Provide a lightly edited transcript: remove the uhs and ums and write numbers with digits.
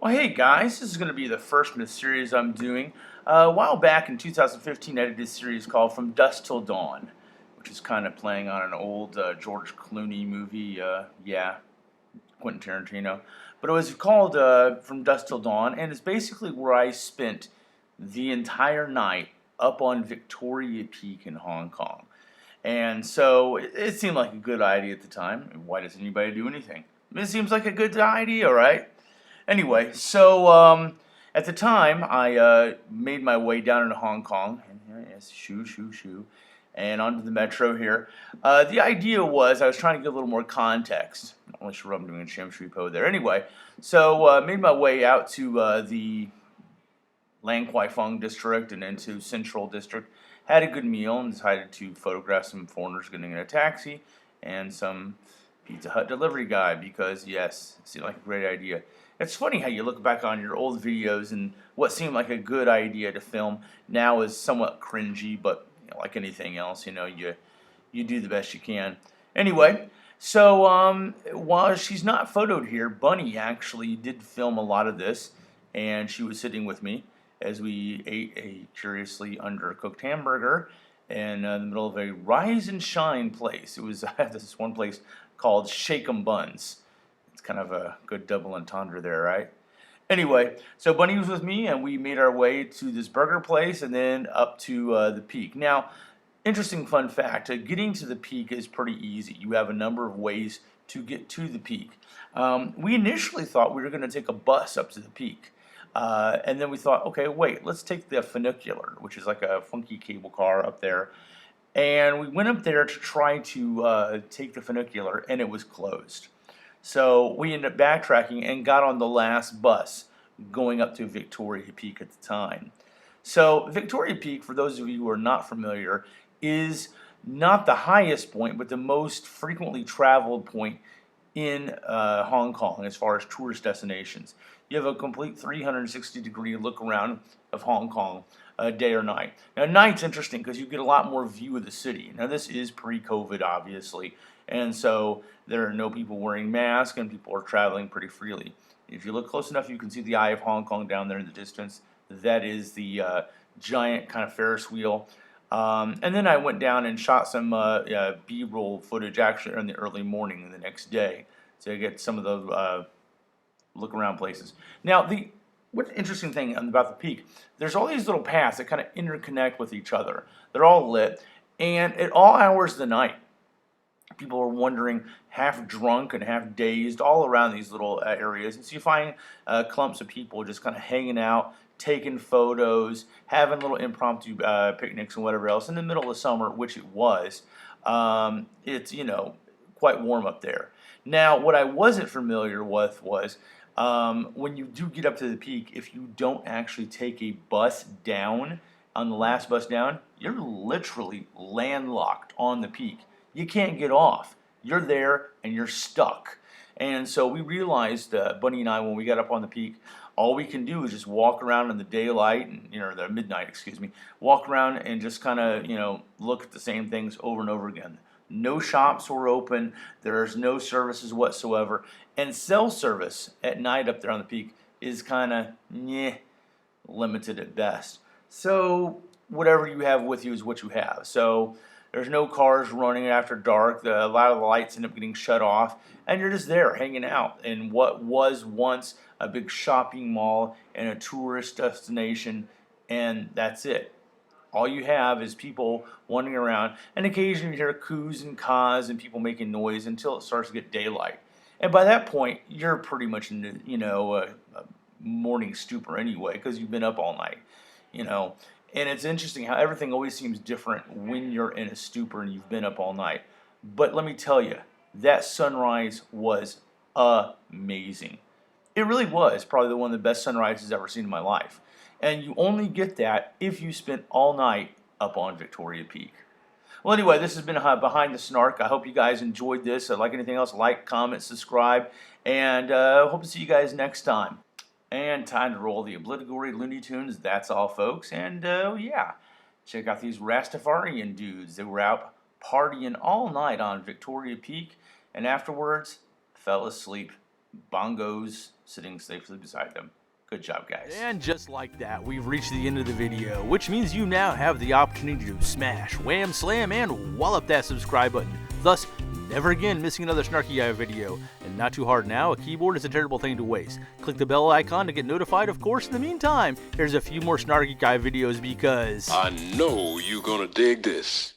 Well, hey guys, this is going to be the first in a series I'm doing. A while back in 2015, I did this series called From Dusk Till Dawn, which is kind of playing on an old George Clooney movie. Yeah, Quentin Tarantino. But it was called From Dusk Till Dawn, and it's basically where I spent the entire night up on Victoria Peak in Hong Kong. And so it seemed like a good idea at the time. Why does anybody do anything? It seems like a good idea, right? Anyway, so at the time, I made my way down into Hong Kong, and yes, shoo, and onto the metro here. The idea was I was trying to get a little more context. Not really sure what I'm doing in Sham Shui Po there. Anyway, so made my way out to the Lang Kwai Fong district and into Central district. Had a good meal and decided to photograph some foreigners getting in a taxi and some Pizza Hut delivery guy because, yes, it seemed like a great idea. It's funny how you look back on your old videos and what seemed like a good idea to film now is somewhat cringy, but like anything else, you do the best you can. Anyway, so while she's not photoed here, Bunny actually did film a lot of this, and she was sitting with me as we ate a curiously undercooked hamburger in the middle of a rise and shine place. It was this one place called Shake 'em Buns. It's kind of a good double entendre there, right? Anyway, so Bunny was with me, and we made our way to this burger place and then up to the Peak. Now, interesting fun fact, getting to the Peak is pretty easy. You have a number of ways to get to the Peak. We initially thought we were going to take a bus up to the Peak. And then we thought, okay, wait, let's take the funicular, which is like a funky cable car up there. And we went up there to try to take the funicular, and it was closed. So we ended up backtracking and got on the last bus going up to Victoria Peak at the time. So Victoria Peak, for those of you who are not familiar, is not the highest point, but the most frequently traveled point in Hong Kong as far as tourist destinations. You have a complete 360-degree look around of Hong Kong, day or night. Now, night's interesting because you get a lot more view of the city. Now, this is pre-COVID, obviously, and so there are no people wearing masks, and people are traveling pretty freely. If you look close enough, you can see the Eye of Hong Kong down there in the distance. That is the giant kind of Ferris wheel. And then I went down and shot some B-roll footage actually in the early morning the next day to get some of the look around places. Now, what's interesting thing about the Peak, there's all these little paths that kind of interconnect with each other. They're all lit, and at all hours of the night, people are wandering half drunk and half dazed all around these little areas. And so you find clumps of people just kind of hanging out, taking photos, having little impromptu picnics and whatever else in the middle of summer, which it was. It's, quite warm up there. Now, what I wasn't familiar with was when you do get up to the Peak, if you don't actually take a bus down, on the last bus down, you're literally landlocked on the Peak. You can't get off. You're there and you're stuck. And so we realized, Bunny and I, when we got up on the Peak, all we can do is just walk around in the daylight, and the midnight, excuse me, walk around and just kind of, look at the same things over and over again. No shops were open. There's no services whatsoever. And cell service at night up there on the Peak is kind of, limited at best. So whatever you have with you is what you have. So there's no cars running after dark. A lot of the lights end up getting shut off, and you're just there hanging out in what was once a big shopping mall and a tourist destination, and that's it. All you have is people wandering around, and occasionally you hear coos and caws and people making noise until it starts to get daylight. And by that point, you're pretty much in a morning stupor anyway, because you've been up all night, And it's interesting how everything always seems different when you're in a stupor and you've been up all night. But let me tell you, that sunrise was amazing. It really was probably one of the best sunrises I've ever seen in my life. And you only get that if you spent all night up on Victoria Peak. Well, anyway, this has been Behind the Snark. I hope you guys enjoyed this. Like anything else, like, comment, subscribe, and hope to see you guys next time. And time to roll the obligatory Looney Tunes. That's all, folks. And, yeah, check out these Rastafarian dudes. They were out partying all night on Victoria Peak, and afterwards fell asleep. Bongos sitting safely beside them. Good job, guys. And just like that, we've reached the end of the video, which means you now have the opportunity to smash, wham, slam, and wallop that subscribe button, thus never again missing another Snarky Guy video. And not too hard now, a keyboard is a terrible thing to waste. Click the bell icon to get notified, of course. In the meantime, here's a few more Snarky Guy videos because I know you're gonna dig this.